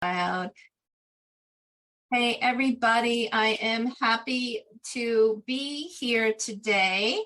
Out. Hey, everybody. I am happy to be here today.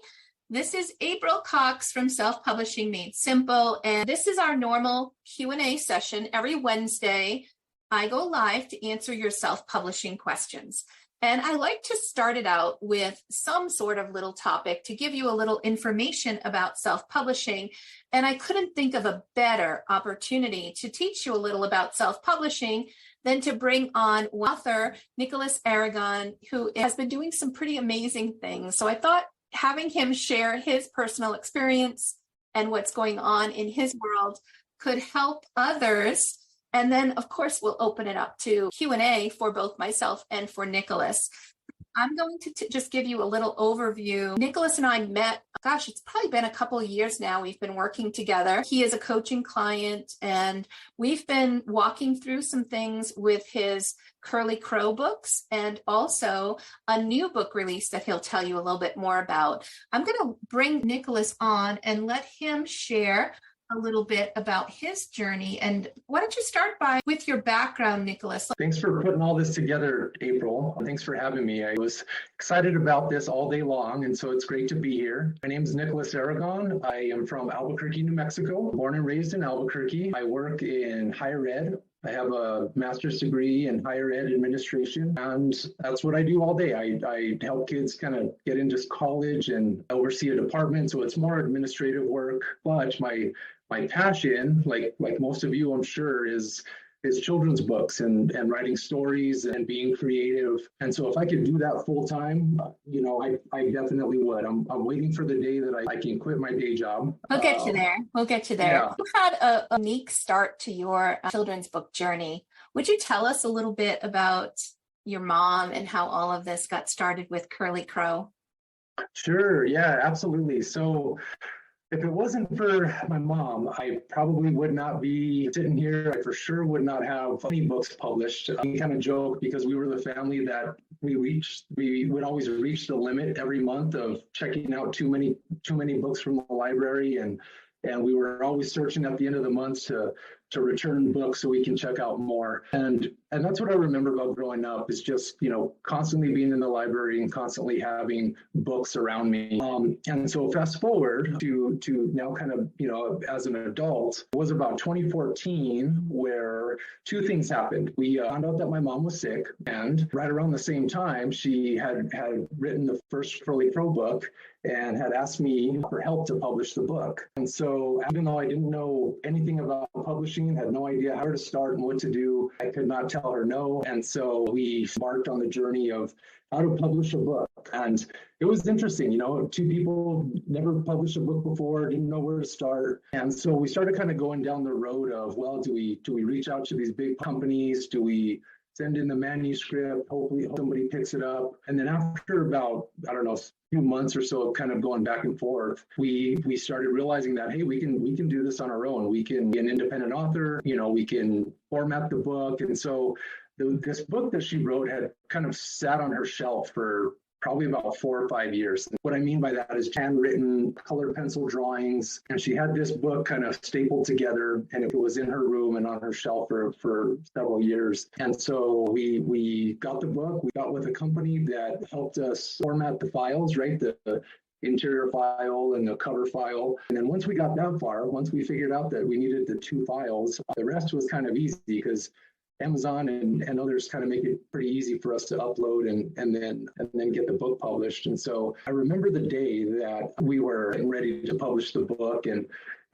This is April Cox from Self-Publishing Made Simple, and this is our normal Q&A session. Every Wednesday, I go live to answer your self-publishing questions. And I like to start it out with some sort of little topic to give you a little information about self-publishing. And I couldn't think of a better opportunity to teach you a little about self-publishing than to bring on author Nicholas Aragon, who has been doing some pretty amazing things. So I thought having him share his personal experience and what's going on in his world could help others. And then, of course, we'll open it up to Q&A for both myself and for Nicholas. I'm going to just give you a little overview. Nicholas and I met, gosh, it's probably been a couple of years now. We've been working together. He is a coaching client, and we've been walking through some things with his Curly Crow books and also a new book release that he'll tell you a little bit more about. I'm going to bring Nicholas on and let him share a little bit about his journey. And why don't you start with your background, Nicholas? Thanks for putting all this together, April. Thanks for having me. I was excited about this all day long, and so it's great to be here. My name is Nicholas Aragon. I am from Albuquerque, New Mexico, born and raised in Albuquerque. I work in higher ed. I have a master's degree in higher ed administration, and that's what I do all day. I help kids kind of get into college and oversee a department, so it's more administrative work. But my passion, like most of you, I'm sure, is children's books and writing stories and being creative. And so if I could do that full time, I definitely would. I'm waiting for the day that I can quit my day job. We'll get you there. Yeah. You had a unique start to your children's book journey. Would you tell us a little bit about your mom and how all of this got started with Curly Crow? Sure. Yeah, absolutely. So if it wasn't for my mom, I probably would not be sitting here. I for sure would not have any books published. I kind of joke because we were the family that we would always reach the limit every month of checking out too many books from the library, and we were always searching at the end of the month to return books so we can check out more. And that's what I remember about growing up, is just, constantly being in the library and constantly having books around me. And so fast forward to now kind of, as an adult, it was about 2014 where two things happened. We found out that my mom was sick, and right around the same time, she had written the first Curly Crow book and had asked me for help to publish the book. And so even though I didn't know anything about publishing, had no idea how to start and what to do, I could not tell her no. And so we embarked on the journey of how to publish a book. And it was interesting, two people never published a book before, didn't know where to start. And so we started kind of going down the road of, well, do we reach out to these big companies? Do we send in the manuscript? Hopefully somebody picks it up. And then after about, a few months or so of kind of going back and forth, we started realizing that, hey, we can do this on our own. We can be an independent author, we can format the book. And so this book that she wrote had kind of sat on her shelf for probably about 4 or 5 years. What I mean by that is handwritten colored pencil drawings. And she had this book kind of stapled together, and it was in her room and on her shelf for several years. And so we got the book. We got with a company that helped us format the files, right? The interior file and the cover file. And then once we got that far, once we figured out that we needed the 2 files, the rest was kind of easy because Amazon and others kind of make it pretty easy for us to upload and then get the book published. And so I remember the day that we were ready to publish the book, and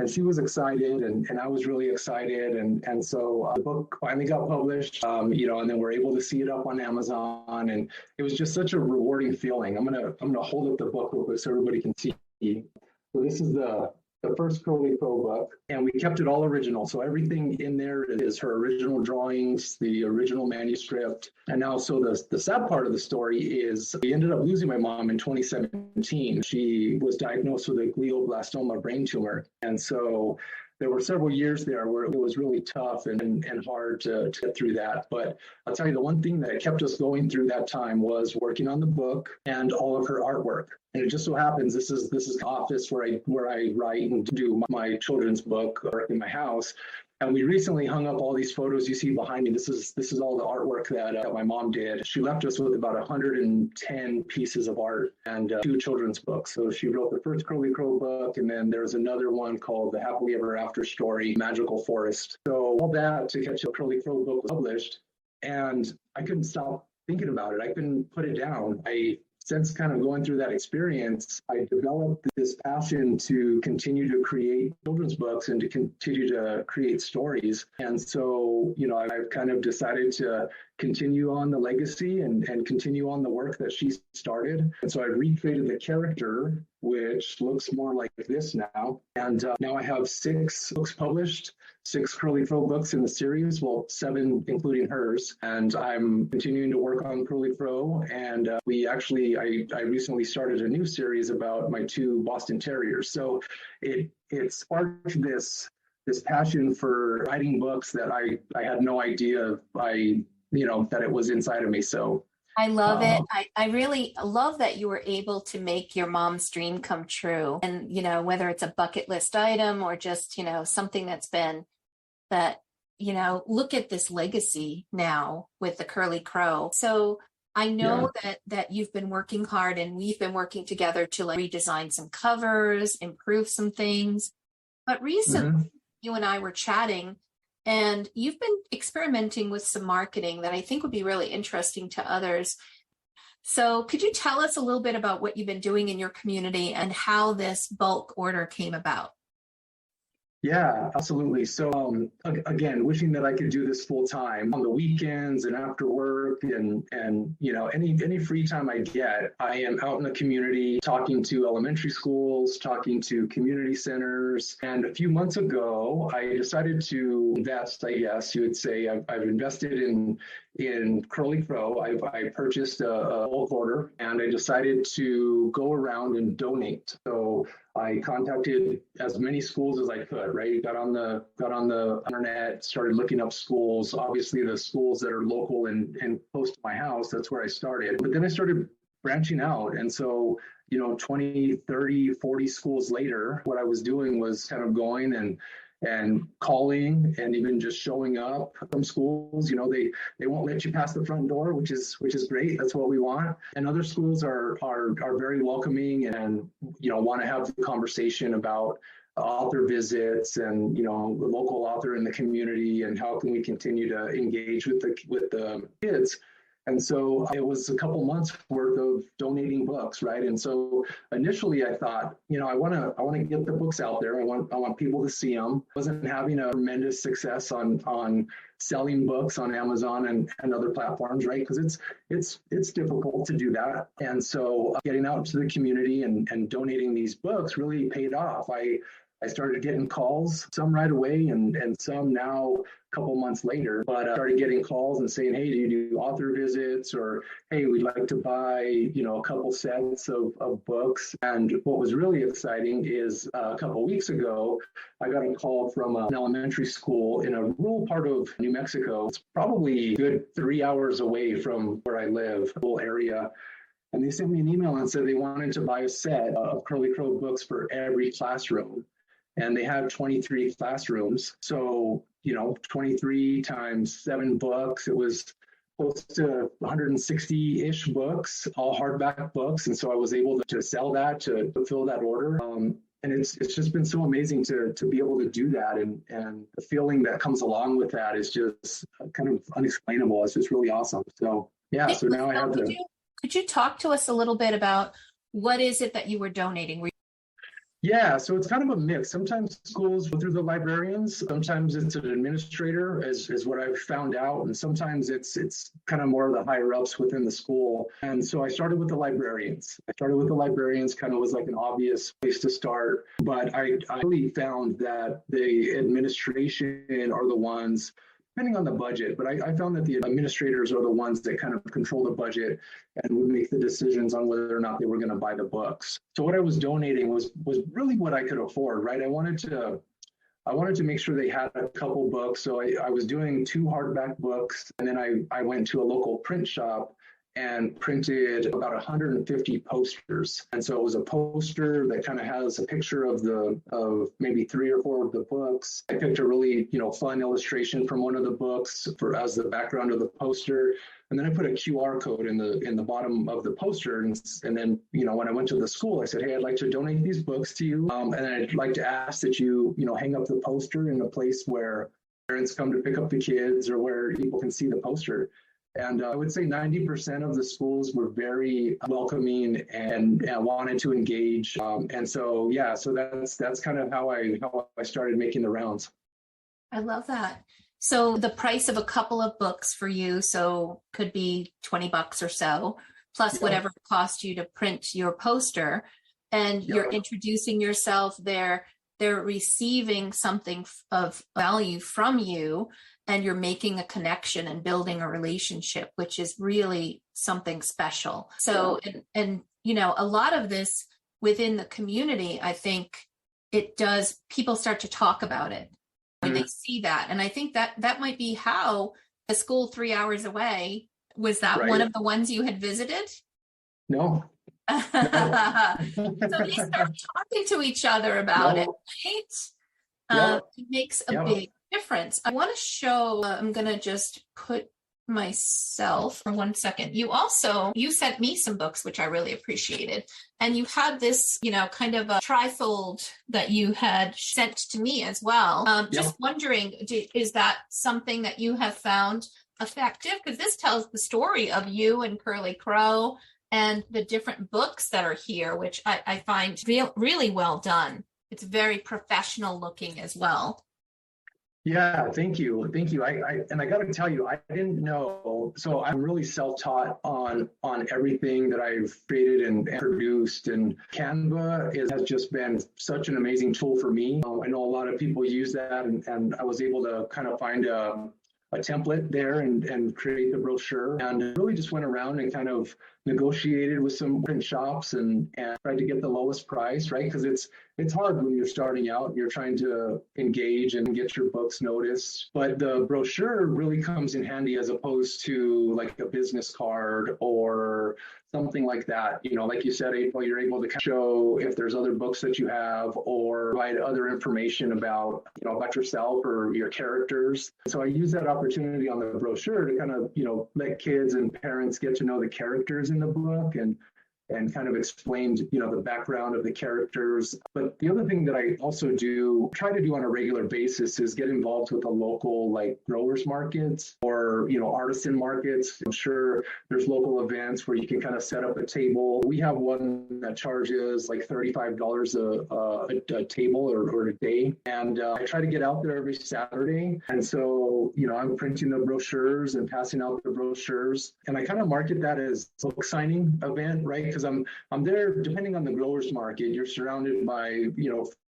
she was excited and I was really excited. And so the book finally got published, and then we're able to see it up on Amazon. And it was just such a rewarding feeling. I'm gonna hold up the book real quick so everybody can see. So this is the first Curly Crow book, and we kept it all original. So everything in there is her original drawings, the original manuscript. And now, so the sad part of the story is we ended up losing my mom in 2017. She was diagnosed with a glioblastoma brain tumor. And so there were several years there where it was really tough and hard to get through that. But I'll tell you, the one thing that kept us going through that time was working on the book and all of her artwork. And it just so happens this is the office where I write and do my children's book in my house. And we recently hung up all these photos you see behind me. This is all the artwork that my mom did. She left us with about 110 pieces of art and 2 children's books. So she wrote the first Curly Crow book, and then there's another one called The Happily Ever After Story, Magical Forest. So all that to catch a Curly Crow book was published, and I couldn't stop thinking about it. I couldn't put it down. Since kind of going through that experience, I developed this passion to continue to create children's books and to continue to create stories. And so, I've kind of decided to continue on the legacy and continue on the work that she started. And so I recreated the character, which looks more like this now. And now I have 6 books published, 6 Curly Crow books in the series, well, 7 including hers. And I'm continuing to work on Curly Crow. And I recently started a new series about my 2 Boston Terriers. So it sparked this passion for writing books that I had no idea that it was inside of me. So I love it. I really love that you were able to make your mom's dream come true. And, whether it's a bucket list item or just, something that's been that, look at this legacy now with the Curly Crow. So I know that you've been working hard, and we've been working together to redesign some covers, improve some things. But recently, you and I were chatting, and you've been experimenting with some marketing that I think would be really interesting to others. So could you tell us a little bit about what you've been doing in your community and how this bulk order came about? Yeah, absolutely. So again, wishing that I could do this full time on the weekends and after work, and any free time I get, I am out in the community talking to elementary schools, talking to community centers. And a few months ago, I decided to invest, I guess you would say. I've invested in Curly Crow. I purchased a bulk order, and I decided to go around and donate. So I contacted as many schools as I could, right? Got on the internet, started looking up schools, obviously the schools that are local and close to my house. That's where I started. But then I started branching out. And so, 20, 30, 40 schools later, what I was doing was kind of going and calling and even just showing up. Some schools, they won't let you pass the front door, which is great. That's what we want. And other schools are very welcoming and want to have the conversation about author visits and the local author in the community and how can we continue to engage with the kids. And so it was a couple months worth of donating books, right? And so initially I thought, I want to get the books out there. I want people to see them. I wasn't having a tremendous success on selling books on Amazon and other platforms, right? Because it's difficult to do that. And so getting out to the community and donating these books really paid off. I started getting calls, some right away and some now a couple months later, but I started getting calls and saying, hey, do you do author visits? Or, hey, we'd like to buy, a couple sets of books. And what was really exciting is a couple weeks ago, I got a call from an elementary school in a rural part of New Mexico. It's probably a good 3 hours away from where I live, a little area. And they sent me an email and said they wanted to buy a set of Curly Crow books for every classroom. And they had 23 classrooms. So, 23 times 7 books, it was close to 160-ish books, all hardback books. And so I was able to sell that, to fulfill that order. And it's just been so amazing to be able to do that. And the feeling that comes along with that is just kind of unexplainable. It's just really awesome. So, yeah, so now I have to. Could you talk to us a little bit about what is it that you were donating? Yeah, so it's kind of a mix. Sometimes schools go through the librarians. Sometimes it's an administrator, is what I've found out. And sometimes it's kind of more of the higher ups within the school. And so I started with the librarians. Kind of was like an obvious place to start. But I really found that the administration are the ones, depending on the budget, but I found that the administrators are the ones that kind of control the budget and would make the decisions on whether or not they were going to buy the books. So what I was donating was really what I could afford, right? I wanted to make sure they had a couple books. So I was doing 2 hardback books, and then I went to a local print shop and printed about 150 posters. And so it was a poster that kind of has a picture of maybe 3 or 4 of the books. I picked a really, fun illustration from one of the books as the background of the poster. And then I put a QR code in the bottom of the poster. And then, when I went to the school, I said, hey, I'd like to donate these books to you. And I'd like to ask that you, hang up the poster in a place where parents come to pick up the kids or where people can see the poster. And I would say 90% of the schools were very welcoming and wanted to engage. And so, so that's kind of how I started making the rounds. I love that. So the price of a couple of books for you, so could be $20 or so, plus whatever it cost you to print your poster, and you're introducing yourself there. They're receiving something of value from you, and you're making a connection and building a relationship, which is really something special. So, and a lot of this within the community, I think people start to talk about it when they see that. And I think that might be how the school 3 hours away, was that one of the ones you had visited? No. So they start talking to each other about it, right? It makes a big difference. I want to show, I'm going to just put myself for 1 second. You sent me some books, which I really appreciated. And you had this, kind of a trifold that you had sent to me as well. Just wondering, is that something that you have found effective? Because this tells the story of you and Curly Crow and the different books that are here, which I find really well done. It's very professional looking as well. Yeah, thank you. I got to tell you, I didn't know. So I'm really self-taught on everything that I've created and produced. And Canva has just been such an amazing tool for me. I know a lot of people use that, and I was able to kind of find a template there and create the brochure, and really just went around and kind of negotiated with some print shops and tried to get the lowest price, right? Because it's hard when you're starting out and you're trying to engage and get your books noticed. But the brochure really comes in handy as opposed to like a business card or something like that. Like you said, April, you're able to show if there's other books that you have or provide other information about yourself or your characters. So I use that opportunity on the brochure to kind of, let kids and parents get to know the characters in the book and kind of explained, the background of the characters. But the other thing that I also try to do on a regular basis is get involved with the local growers markets or, artisan markets. I'm sure there's local events where you can kind of set up a table. We have one that charges like $35 a table or a day. And I try to get out there every Saturday. And so, I'm printing the brochures and passing out the brochures. And I kind of market that as a book signing event, right? Because I'm there, depending on the growers market, you're surrounded by,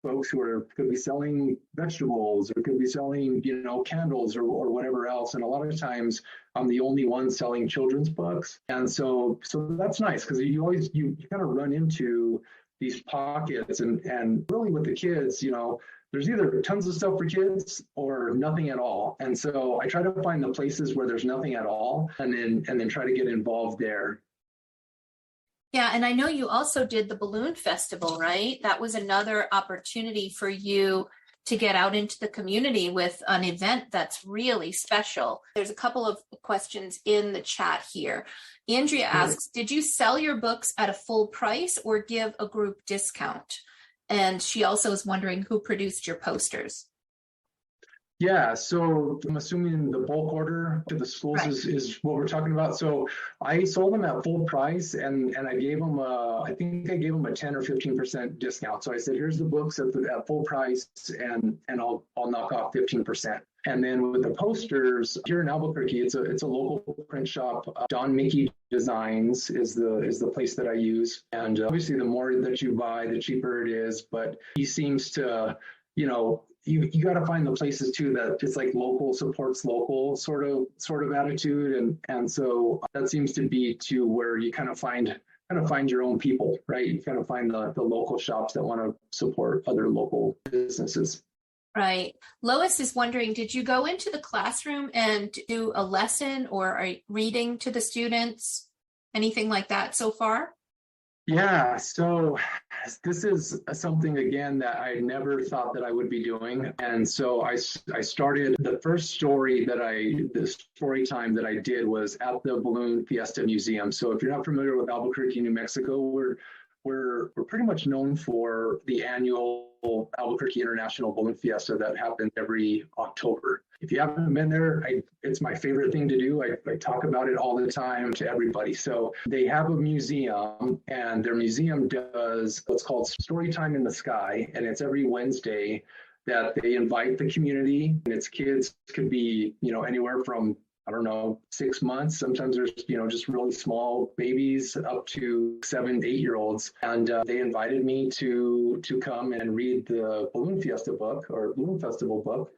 folks who could be selling vegetables or could be selling, candles or whatever else. And a lot of times I'm the only one selling children's books. And so that's nice because you kind of run into these pockets and really with the kids, there's either tons of stuff for kids or nothing at all. And so I try to find the places where there's nothing at all and then try to get involved there. Yeah, and I know you also did the balloon festival, right? That was another opportunity for you to get out into the community with an event that's really special. There's a couple of questions in the chat here. Andrea asks, did you sell your books at a full price or give a group discount? And she also is wondering who produced your posters. Yeah, so I'm assuming the bulk order to the schools is what we're talking about. So I sold them at full price and I gave them I think I gave them a 10 or 15% discount. So I said, here's the books at full price and I'll knock off 15%. And then with the posters here in Albuquerque, it's a local print shop. Don Mickey Designs is the place that I use. And obviously the more that you buy, the cheaper it is. But he seems to, you got to find the places too that it's like local supports local sort of attitude, and so that seems to be to where you kind of find your own people, right? You kind of find the local shops that want to support other local businesses. Right. Lois is wondering, did you go into the classroom and do a lesson or a reading to the students? anything like that so far? Yeah, so this is something again that I never thought that I would be doing. And so I started the first the story time that I did was at the Balloon Fiesta Museum. So if you're not familiar with Albuquerque, New Mexico, we're pretty much known for the annual Albuquerque International Balloon Fiesta that happens every October. If you haven't been there, it's my favorite thing to do. I talk about it all the time to everybody. So they have a museum, and their museum does what's called Storytime in the Sky, and it's every Wednesday that they invite the community, and its kids could be, anywhere from, I don't know, 6 months. Sometimes there's, just really small babies up to 7, 8-year-olds. And they invited me to come and read the Balloon Fiesta book or Balloon Festival book.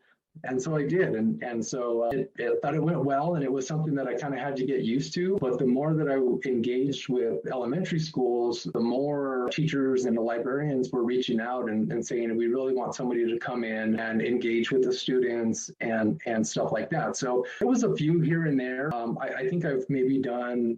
And so I did. And so I thought it went well, and it was something that I kind of had to get used to. But the more that I engaged with elementary schools, the more teachers and the librarians were reaching out and saying, we really want somebody to come in and engage with the students and stuff like that. So there was a few here and there. I think I've maybe done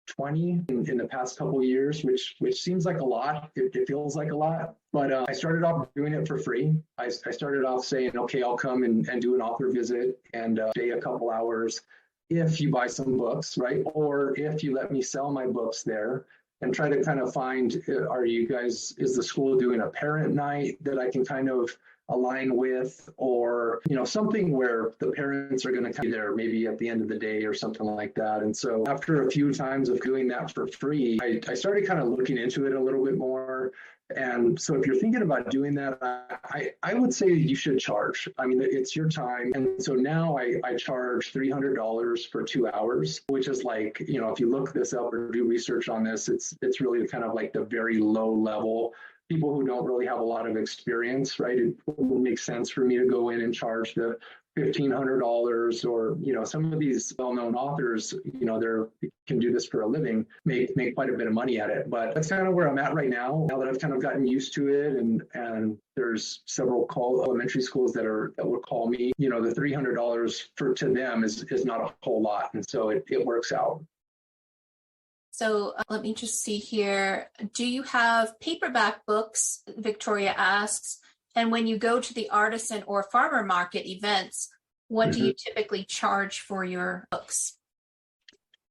20 in the past couple of years, which seems like a lot. It feels like a lot. But I started off doing it for free. I started off saying, okay, I'll come and do an author visit and stay a couple hours if you buy some books, right? Or if you let me sell my books there, and try to kind of find, is the school doing a parent night that I can kind of align with, or something where the parents are going to be there maybe at the end of the day or something like that. And so after a few times of doing that for free, I started kind of looking into it a little bit more. And so if you're thinking about doing that, I would say you should charge. I mean, it's your time. And so now I charge $300 for 2 hours, which is like, if you look this up or do research on this, it's really kind of like the very low level people who don't really have a lot of experience, right? It wouldn't make sense for me to go in and charge the $1,500, or some of these well-known authors, they can do this for a living, make quite a bit of money at it. But that's kind of where I'm at right now. Now that I've kind of gotten used to it, and there's several elementary schools that would call me, the $300 to them is not a whole lot, and so it works out. So let me just see here. Do you have paperback books? Victoria asks. And when you go to the artisan or farmer market events, what do you typically charge for your books?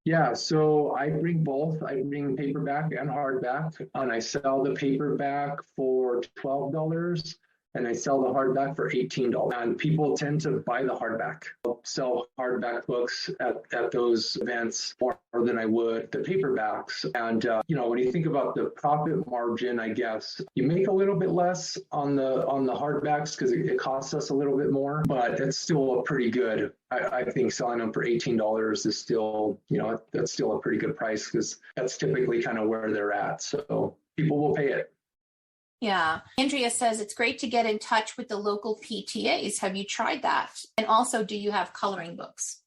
Yeah, so I bring both. I bring paperback and hardback, and I sell the paperback for $12. And I sell the hardback for $18. And people tend to buy the hardback. I'll sell hardback books at those events more than I would the paperbacks. And, when you think about the profit margin, I guess, you make a little bit less on the hardbacks because it costs us a little bit more, but it's still a pretty good. I think selling them for $18 is still, that's still a pretty good price because that's typically kind of where they're at. So people will pay it. Yeah. Andrea says it's great to get in touch with the local PTAs. Have you tried that? And also, do you have coloring books?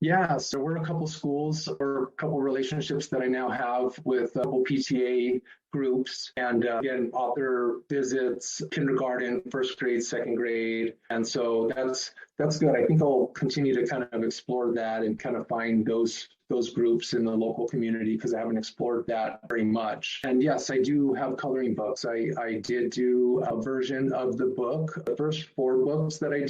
Yeah, so we're a couple schools or a couple relationships that I now have with a couple PTA groups, and again, author visits, kindergarten, first grade, second grade, and so that's good. I think I'll continue to kind of explore that and kind of find those groups in the local community because I haven't explored that very much. And yes, I do have coloring books. I did do a version of the book. The first 4 books that I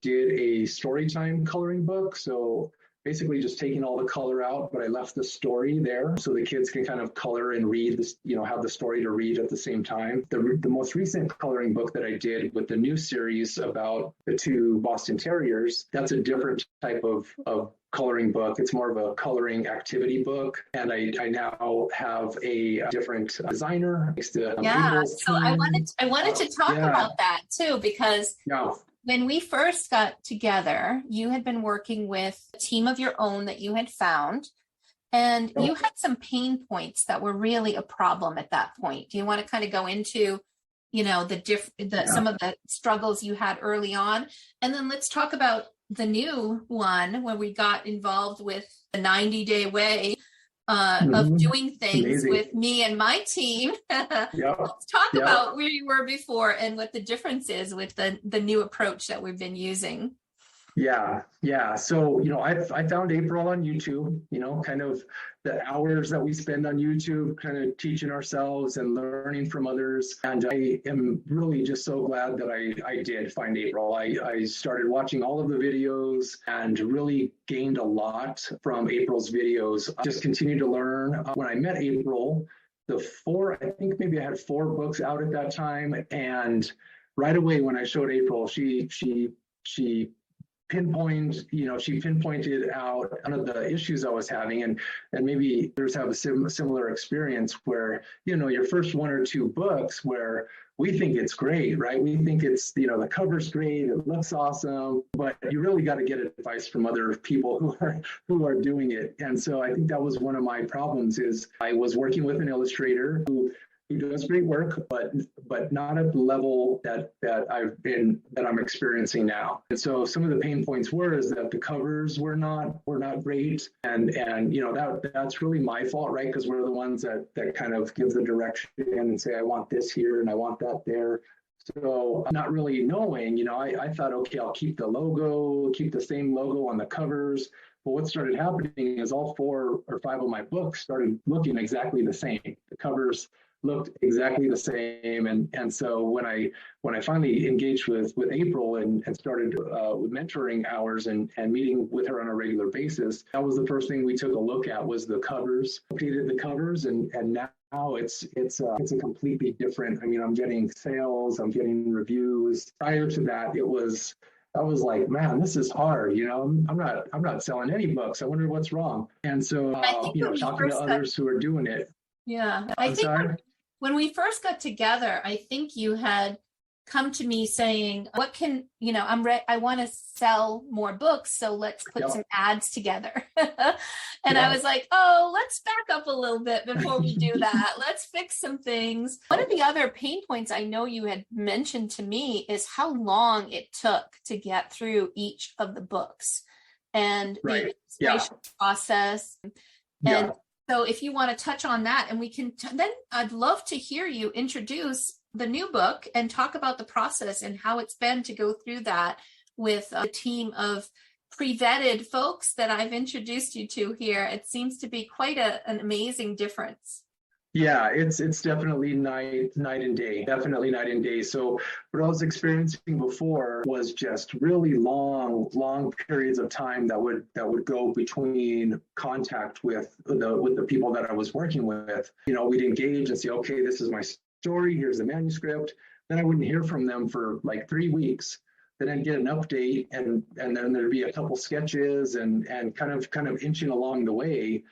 did a story time coloring book. So basically just taking all the color out, but I left the story there so the kids can kind of color and read this, have the story to read at the same time. The most recent coloring book that I did with the new series about the 2 Boston Terriers, that's a different type of coloring book. It's more of a coloring activity book. And I now have a different designer. Yeah, so I wanted to talk about that too, because when we first got together, you had been working with a team of your own that you had found, and you had some pain points that were really a problem at that point. Do you want to kind of go into, some of the struggles you had early on? And then let's talk about the new one when we got involved with the 90-day way of doing things with me and my team. Let's talk about where you were before and what the difference is with the new approach that we've been using. Yeah. So, I found April on YouTube, kind of the hours that we spend on YouTube, kind of teaching ourselves and learning from others. And I am really just so glad that I did find April. I started watching all of the videos and really gained a lot from April's videos. I just continued to learn. When I met April, I think maybe I had 4 books out at that time. And right away when I showed April, she she pinpointed out one of the issues I was having, and maybe others have a similar experience where, your first 1 or 2 books where we think it's great, right? We think it's, the cover's great, it looks awesome, but you really got to get advice from other people who are doing it. And so I think that was one of my problems is I was working with an illustrator who does great work, but not at the level that I'm experiencing now. And so some of the pain points is that the covers were not great, and that's really my fault, right? Because we're the ones that kind of give the direction and say I want this here and I want that there. So not really knowing, I thought, okay, I'll keep the same logo on the covers. But what started happening is all 4 or 5 of my books started looking exactly the same. The covers looked exactly the same, and so when I finally engaged with April and started with mentoring hours and meeting with her on a regular basis, that was the first thing we took a look at was the covers. Updated the covers, and now it's a completely different. I mean, I'm getting sales, I'm getting reviews. Prior to that, I was like, man, this is hard. I'm not selling any books. I wonder what's wrong. And so talking to others who are doing it. Yeah, I think when we first got together, I think you had come to me saying, what can, I want to sell more books, so let's put some ads together. And I was like, oh, let's back up a little bit before we do that. Let's fix some things. One of the other pain points I know you had mentioned to me is how long it took to get through each of the books and the illustration process. And so if you want to touch on that, and we can, then I'd love to hear you introduce the new book and talk about the process and how it's been to go through that with a team of pre-vetted folks that I've introduced you to here. It seems to be quite an amazing difference. Yeah, it's definitely night and day, definitely night and day. So what I was experiencing before was just really long periods of time that would go between contact with the people that I was working with. We'd engage and say, okay, this is my story, here's the manuscript. Then I wouldn't hear from them for like 3 weeks. Then I'd get an update, and then there'd be a couple sketches and kind of inching along the way.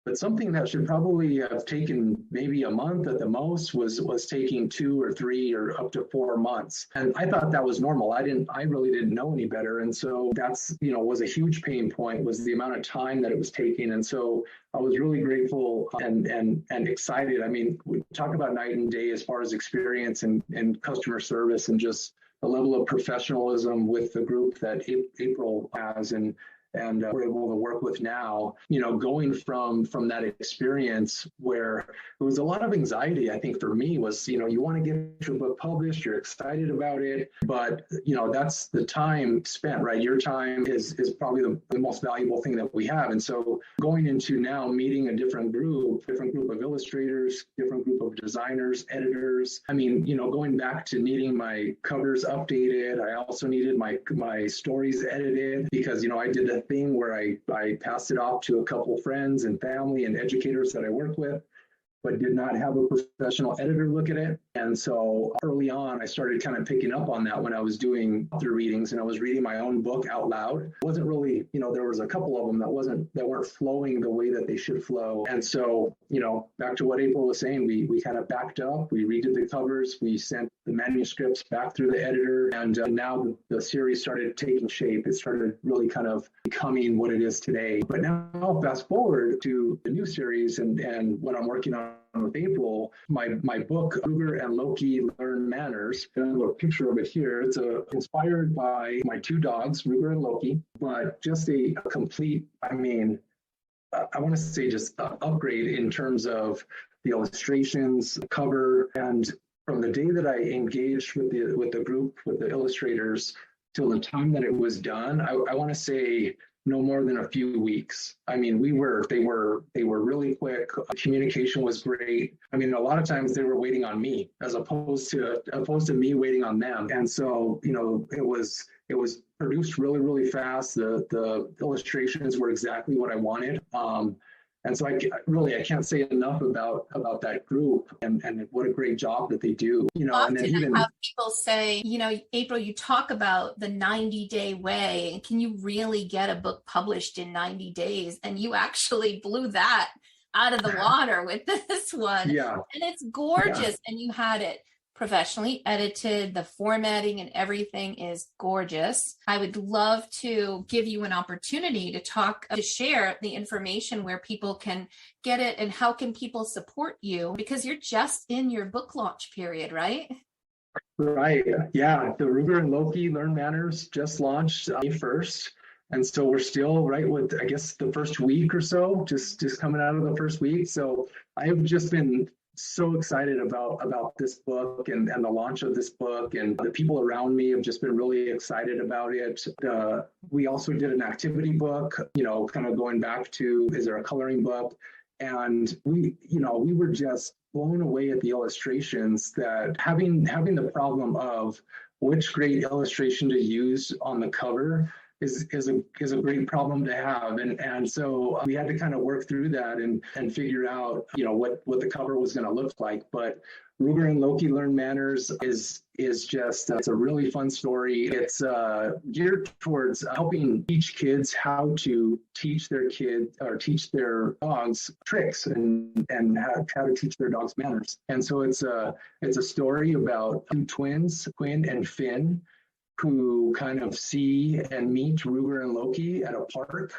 But something that should probably have taken maybe a month at the most was taking 2 or 3 or up to 4 months. And I thought that was normal. I really didn't know any better. And so that's, was a huge pain point, was the amount of time that it was taking. And so I was really grateful and excited. I mean, we talk about night and day as far as experience and customer service and just the level of professionalism with the group that April has and we're able to work with now, going from that experience where it was a lot of anxiety. I think for me was, you want to get your book published, you're excited about it, but that's the time spent, right? Your time is probably the most valuable thing that we have. And so going into now meeting a different group of illustrators, different group of designers, editors. I mean, going back to needing my covers updated, I also needed my stories edited because, I did a thing where I passed it off to a couple friends and family and educators that I work with, but did not have a professional editor look at it. And so early on, I started kind of picking up on that when I was doing author readings and I was reading my own book out loud. It wasn't really, there was a couple of them that weren't flowing the way that they should flow. And so, back to what April was saying, we kind of backed up, we redid the covers, we sent the manuscripts back through the editor, and now the series started taking shape. It started really kind of becoming what it is today. But now fast forward to the new series and what I'm working on with April, my book, Ruger and Loki Learn Manners. And I have a picture of it here. It's inspired by my 2 dogs, Ruger and Loki, but just a complete, I want to say just an upgrade in terms of the illustrations, cover, and from the day that I engaged with the group, with the illustrators, till the time that it was done, I want to say no more than a few weeks. I mean, they were really quick. Communication was great. I mean, a lot of times they were waiting on me as opposed to me waiting on them. And so, it was produced really, really fast. The illustrations were exactly what I wanted. And so I can't say enough about that group and what a great job that they do. Often and then even I have people say, April, you talk about the 90-day way. Can you really get a book published in 90 days? And you actually blew that out of the water with this one. Yeah. And it's gorgeous. Yeah. And you had it professionally edited. The formatting and everything is gorgeous. I would love to give you an opportunity to share the information where people can get it and how can people support you, because you're just in your book launch period, right? Right. Yeah. The Ruger and Loki Learn Manners just launched May 1st. And so we're still right with, I guess, the first week or so, just coming out of the first week. So I've just been so excited about this book and the launch of this book, and the people around me have just been really excited about it. We also did an activity book, kind of going back to, is there a coloring book? And we were just blown away at the illustrations, that having the problem of which great illustration to use on the cover is a great problem to have, and so we had to kind of work through that and figure out what the cover was going to look like. But Ruger and Loki Learn Manners is just it's a really fun story. It's geared towards helping teach kids how to teach their dogs tricks and how to teach their dogs manners. And so it's a story about two twins, Quinn and Finn, who kind of see and meet Ruger and Loki at a park,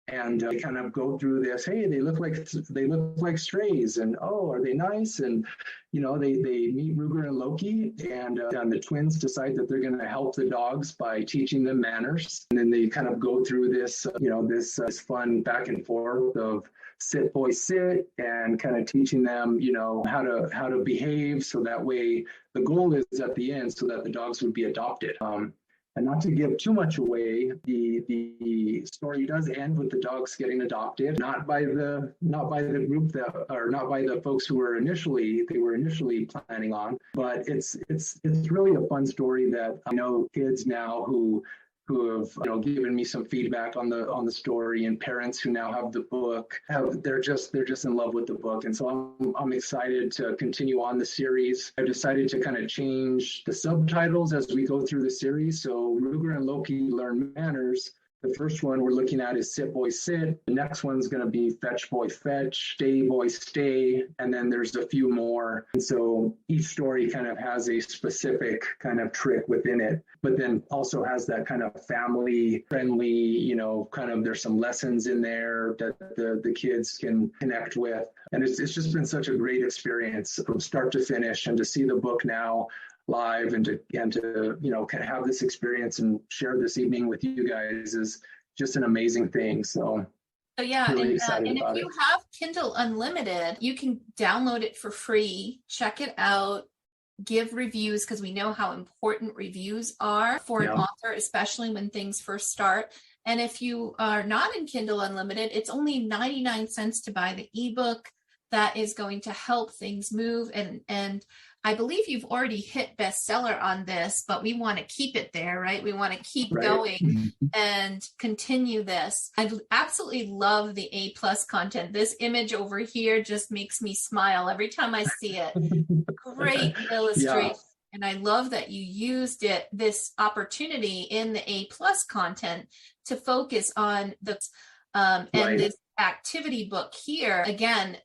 and they kind of go through this. Hey, they look like strays, and oh, are they nice? And they meet Ruger and Loki, and the twins decide that they're going to help the dogs by teaching them manners. And then they kind of go through this this fun back and forth of sit boy sit, and kind of teaching them how to behave, so that way the goal is at the end so that the dogs would be adopted. And not to give too much away, the story does end with the dogs getting adopted, not by the group not by the folks who were initially planning on, but it's really a fun story that I know kids now who have given me some feedback on the story, and parents who now have the book they're just in love with the book. And so I'm excited to continue on the series. I've decided to kind of change the subtitles as we go through the series. So Ruger and Loki Learn Manners. The first one we're looking at is Sit Boy Sit. The next one's going to be Fetch Boy Fetch, Stay Boy Stay, and then there's a few more. And so each story kind of has a specific kind of trick within it, but then also has that kind of family friendly, kind of there's some lessons in there that the kids can connect with. And it's just been such a great experience from start to finish, and to see the book now live and to kind of have this experience and share this evening with you guys is just an amazing thing. So yeah, really and if you have Kindle Unlimited, you can download it for free, check it out, give reviews, because we know how important reviews are for an author, especially when things first start. And if you are not in Kindle Unlimited, it's only 99 cents to buy the ebook. That is going to help things move. And I believe you've already hit bestseller on this, but we want to keep it there, right? We want to keep going and continue this. I absolutely love the A+ content. This image over here just makes me smile every time I see it. Great illustration. Yeah. And I love that you used this opportunity in the A+ content to focus on and this activity book here. Again,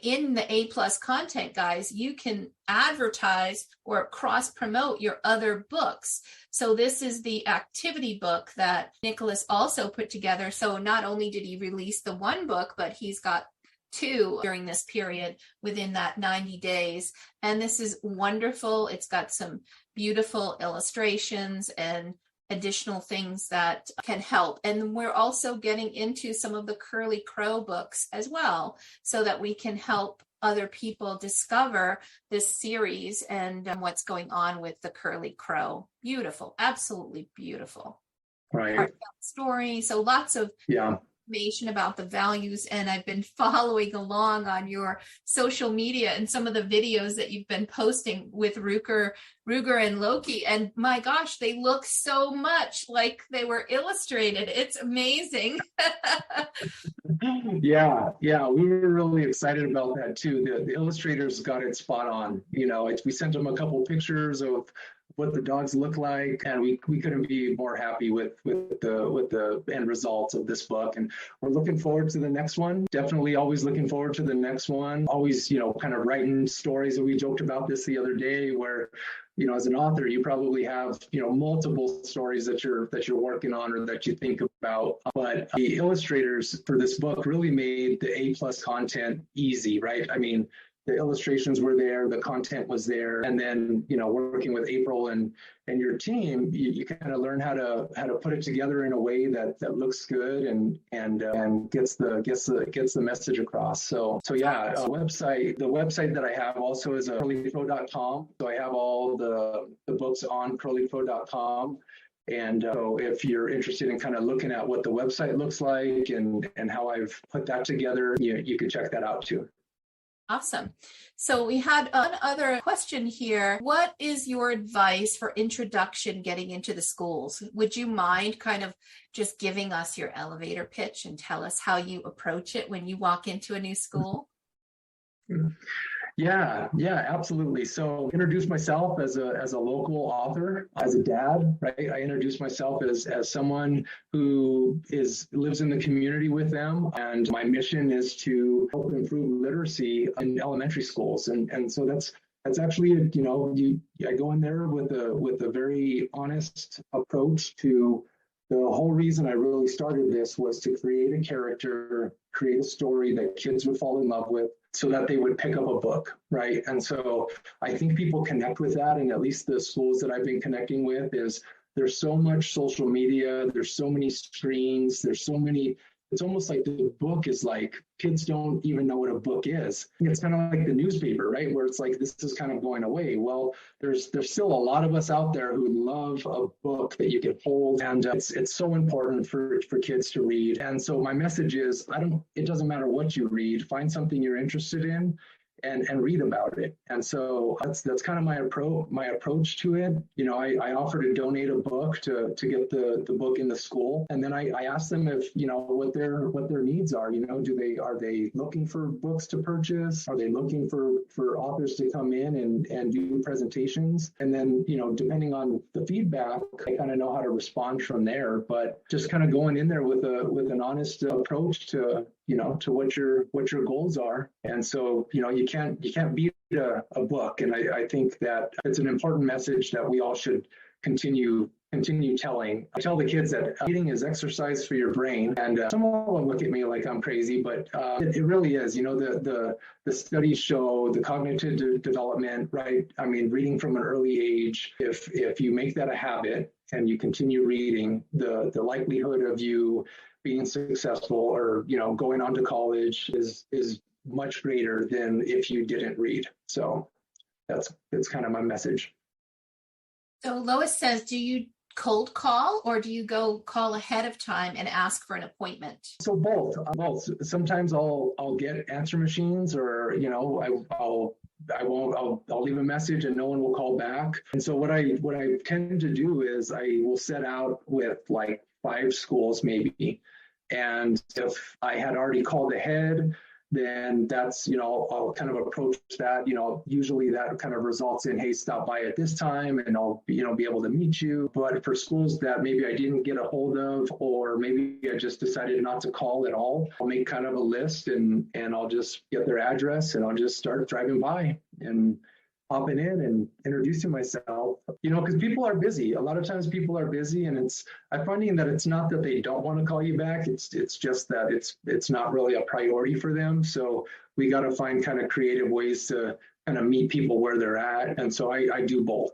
in the A+ content, guys, you can advertise or cross promote your other books. So this is the activity book that Nicholas also put together. So not only did he release the one book, but he's got two during this period within that 90 days. And this is wonderful. It's got some beautiful illustrations and additional things that can help. And we're also getting into some of the Curly Crow books as well, so that we can help other people discover this series and what's going on with the Curly Crow. Beautiful, absolutely beautiful. Right. Heartfelt story. So lots of information about the values, and I've been following along on your social media and some of the videos that you've been posting with Ruger and Loki, and my gosh, they look so much like they were illustrated. It's amazing. Yeah, we were really excited about that too. The illustrators got it spot on. We sent them a couple pictures of what the dogs look like, and we couldn't be more happy with the end results of this book. And we're looking forward to the next one. Definitely always looking forward to the next one. Always, kind of writing stories. And we joked about this the other day where, as an author, you probably have, multiple stories that you're working on or that you think about. But the illustrators for this book really made the A+ content easy, right? I mean, the illustrations were there, the content was there, and then working with April and your team, you kind of learn how to put it together in a way that looks good and gets the message across. So yeah, the website that I have also is curlycrow.com. So I have all the books on curlycrow.com. And so if you're interested in kind of looking at what the website looks like and how I've put that together, you can check that out too. Awesome. So we had one other question here. What is your advice for introduction getting into the schools? Would you mind kind of just giving us your elevator pitch and tell us how you approach it when you walk into a new school? Yeah, absolutely. So introduce myself as a local author, as a dad, right? I introduce myself as someone who lives in the community with them, and my mission is to help improve literacy in elementary schools. And so that's actually, I go in there with a very honest approach to the whole reason I really started this was to create a character, create a story that kids would fall in love with so that they would pick up a book, right? And so I think people connect with that, and at least the schools that I've been connecting with is there's so much social media, there's so many screens, it's almost like the book is like, kids don't even know what a book is. It's kind of like the newspaper, right? Where it's like, this is kind of going away. Well, there's still a lot of us out there who love a book that you can hold. And it's so important for kids to read. And so my message is, it doesn't matter what you read, find something you're interested in and read about it. And so that's kind of my approach to it. I offer to donate a book to get the book in the school. And then I ask them if, what their needs are. Are they looking for books to purchase? Are they looking for authors to come in and do presentations? And then, depending on the feedback, I kind of know how to respond from there. But just kind of going in there with an honest approach to what your goals are. And so, you can't beat a book. And I think that it's an important message that we all should continue telling. I tell the kids that reading is exercise for your brain. And some of them look at me like I'm crazy, but it really is. The studies show the cognitive development, right? I mean, reading from an early age, if you make that a habit and you continue reading, the likelihood of you being successful or going on to college is much greater than if you didn't read. So that's kind of my message. So Lois says, do you cold call or do you go call ahead of time and ask for an appointment? So both. Sometimes I'll get answer machines, or I'll leave a message and no one will call back. And so what I tend to do is I will set out with like 5 schools maybe. And if I had already called ahead, then that's, I'll kind of approach that, usually that kind of results in, hey, stop by at this time and I'll, be able to meet you. But for schools that maybe I didn't get a hold of, or maybe I just decided not to call at all, I'll make kind of a list and I'll just get their address and I'll just start driving by and hopping in and introducing myself, because people are busy. A lot of times people are busy, and I'm finding that it's not that they don't want to call you back. It's just that it's not really a priority for them. So we got to find kind of creative ways to kind of meet people where they're at. And so I do both.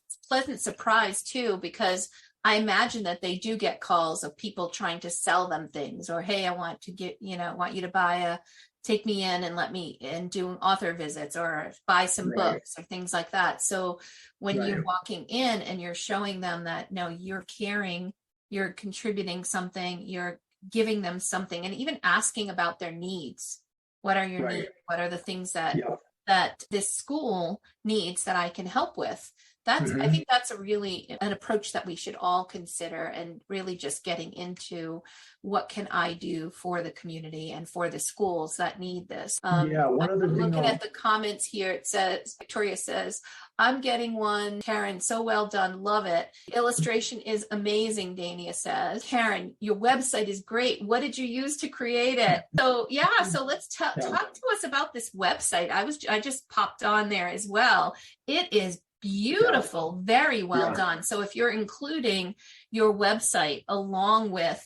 It's a pleasant surprise too, because I imagine that they do get calls of people trying to sell them things, or, hey, I want to get, want you to take me in and let me and do author visits or buy some Right. books or things like that. So when Right. you're walking in and you're showing them that, no, you're caring, you're contributing something, you're giving them something, and even asking about their needs. What are your Right. needs? What are the things that Yeah. that this school needs that I can help with? I think that's a really an approach that we should all consider, and really just getting into what can I do for the community and for the schools that need this. Yeah, one other I'm thing looking at the comments here. It says, Victoria says, I'm getting one. Karen, so well done. Love it. Illustration is amazing, Dania says. Karen, your website is great. What did you use to create it? So yeah, so let's talk to us about this website. I just popped on there as well. It is beautiful, very well done. So if you're including your website along with,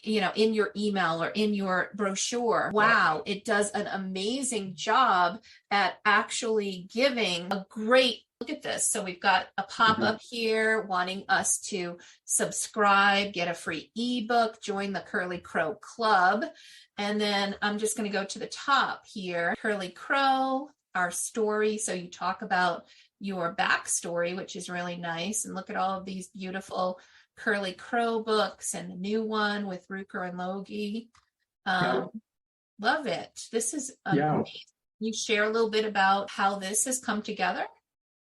in your email or in your brochure, wow, it does an amazing job at actually giving a great look at this. So we've got a pop-up here wanting us to subscribe, get a free ebook, join the Curly Crow Club. And then I'm just going to go to the top here, Curly Crow, our story. So you talk about your backstory, which is really nice. And look at all of these beautiful Curly Crow books and the new one with Ruker and Logie. Love it. This is amazing. Can you share a little bit about how this has come together?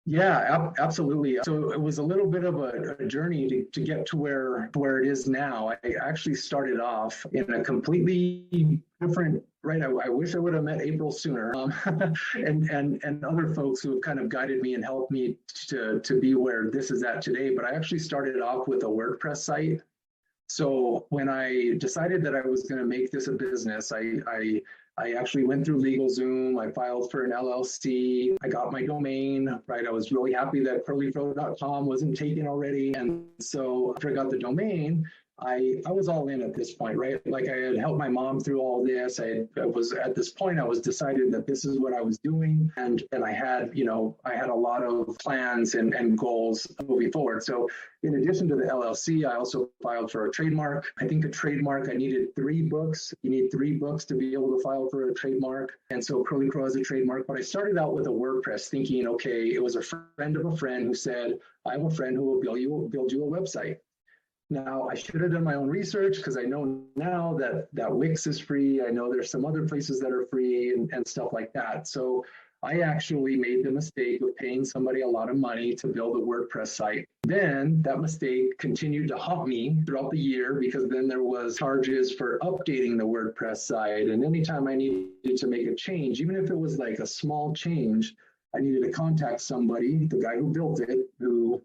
Yeah, absolutely. So it was a little bit of a journey to get to where it is now. I actually started off in a completely different, right? I wish I would have met April sooner, and other folks who have kind of guided me and helped me to be where this is at today. But I actually started off with a WordPress site. So when I decided that I was going to make this a business, I actually went through LegalZoom. I filed for an LLC. I got my domain, right? I was really happy that curlycrow.com wasn't taken already. And so after I got the domain, I was all in at this point, right? Like I had helped my mom through all this. I was at this point, I was decided that this is what I was doing. And I had, I had a lot of plans and goals moving forward. So in addition to the LLC, I also filed for a trademark. I think a trademark, I needed 3 books. You need 3 books to be able to file for a trademark. And so Curly Crow is a trademark. But I started out with a WordPress thinking, okay, it was a friend of a friend who said, I have a friend who will build you a website. Now, I should have done my own research because I know now that Wix is free. I know there's some other places that are free and stuff like that. So I actually made the mistake of paying somebody a lot of money to build a WordPress site. Then that mistake continued to haunt me throughout the year because then there was charges for updating the WordPress site. And anytime I needed to make a change, even if it was like a small change, I needed to contact somebody, the guy who built it, who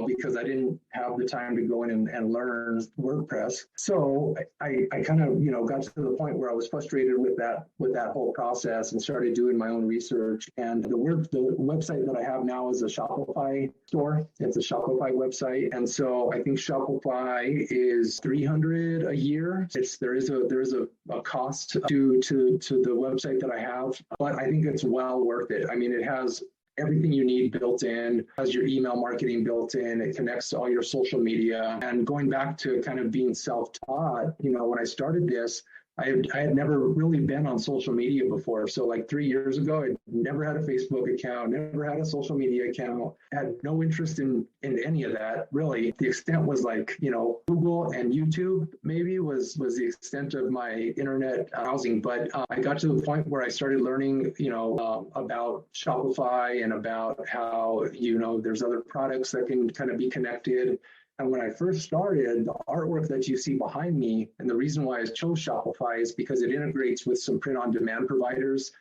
because I didn't have the time to go in and learn WordPress. So I kind of, got to the point where I was frustrated with that whole process and started doing my own research. And the website that I have now is a Shopify store. It's a Shopify website. And so I think Shopify is $300 a year. There is a cost to the website that I have, but I think it's well worth it. I mean, it has everything you need built in, has your email marketing built in, it connects to all your social media. And going back to kind of being self-taught, when I started this, I had never really been on social media before. So like 3 years ago, I never had a Facebook account, never had a social media account, had no interest in any of that, really. The extent was like, Google and YouTube maybe was the extent of my internet browsing. But I got to the point where I started learning, about Shopify and about how, there's other products that can kind of be connected. And when I first started, the artwork that you see behind me, and the reason why I chose Shopify is because it integrates with some print-on-demand providers.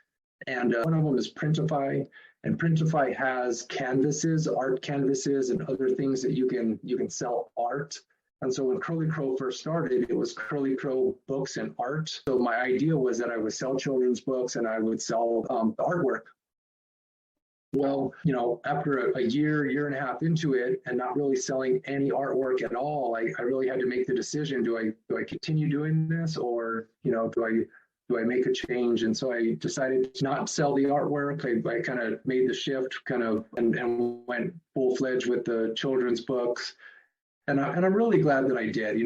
And one of them is Printify. And Printify has canvases, art canvases, and other things that you can sell art. And so when Curly Crow first started, it was Curly Crow books and art. So my idea was that I would sell children's books and I would sell the artwork. Well, after a year and a half into it and not really selling any artwork at all, I really had to make the decision, do I continue doing this or, do I make a change? And so I decided to not sell the artwork. I kind of made the shift and went full-fledged with the children's books. And I'm really glad that I did.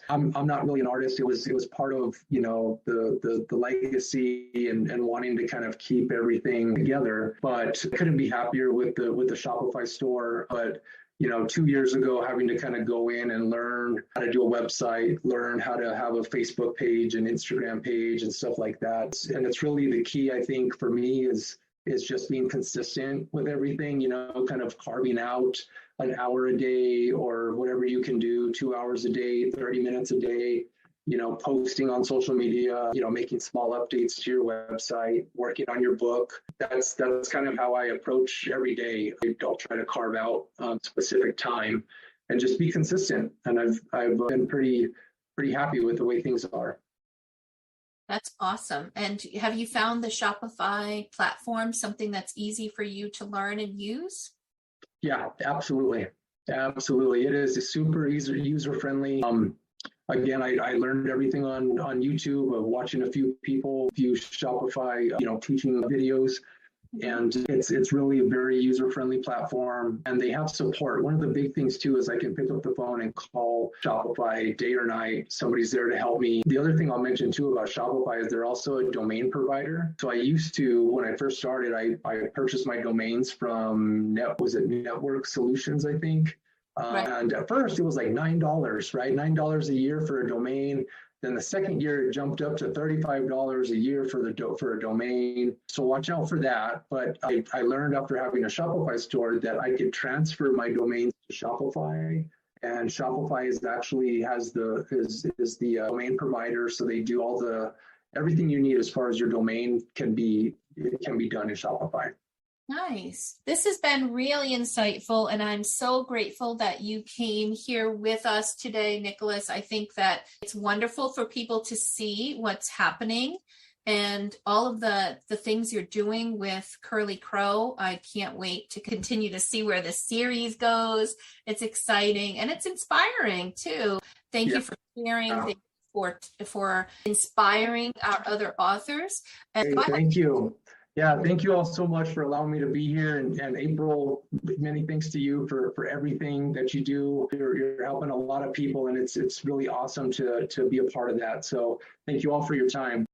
I'm not really an artist. It was part of the legacy and wanting to kind of keep everything together. But I couldn't be happier with the Shopify store. But 2 years ago, having to kind of go in and learn how to do a website, learn how to have a Facebook page and Instagram page and stuff like that. And it's really the key, I think, for me is just being consistent with everything, kind of carving out an hour a day or whatever you can do, 2 hours a day, 30 minutes a day, posting on social media, making small updates to your website, working on your book. That's kind of how I approach every day. I'll try to carve out specific time and just be consistent. And I've been pretty happy with the way things are. That's awesome. And have you found the Shopify platform something that's easy for you to learn and use? Yeah, absolutely. Absolutely. It is a super user-friendly. Again, I learned everything on YouTube of watching a few people use Shopify, teaching videos. And it's really a very user-friendly platform, and they have support. One of the big things too is I can pick up the phone and call Shopify day or night. Somebody's there to help me. The other thing I'll mention too about Shopify is they're also a domain provider. So I used to, when I first started, I purchased my domains from Network Solutions, I think. Right. And at first it was like $9, right? $9 a year for a domain. Then the second year it jumped up to $35 a year for a domain. So watch out for that. But I learned after having a Shopify store that I could transfer my domains to Shopify, and Shopify is the domain provider. So they do everything you need as far as your domain can be done in Shopify. Nice. This has been really insightful, and I'm so grateful that you came here with us today, Nicholas. I think that it's wonderful for people to see what's happening and all of the things you're doing with Curly Crow. I can't wait to continue to see where this series goes. It's exciting and it's inspiring too. Thank you for sharing. Thank you for inspiring our other authors. And thank you. Yeah, thank you all so much for allowing me to be here. And April, many thanks to you for everything that you do. You're helping a lot of people, and it's really awesome to be a part of that. So thank you all for your time.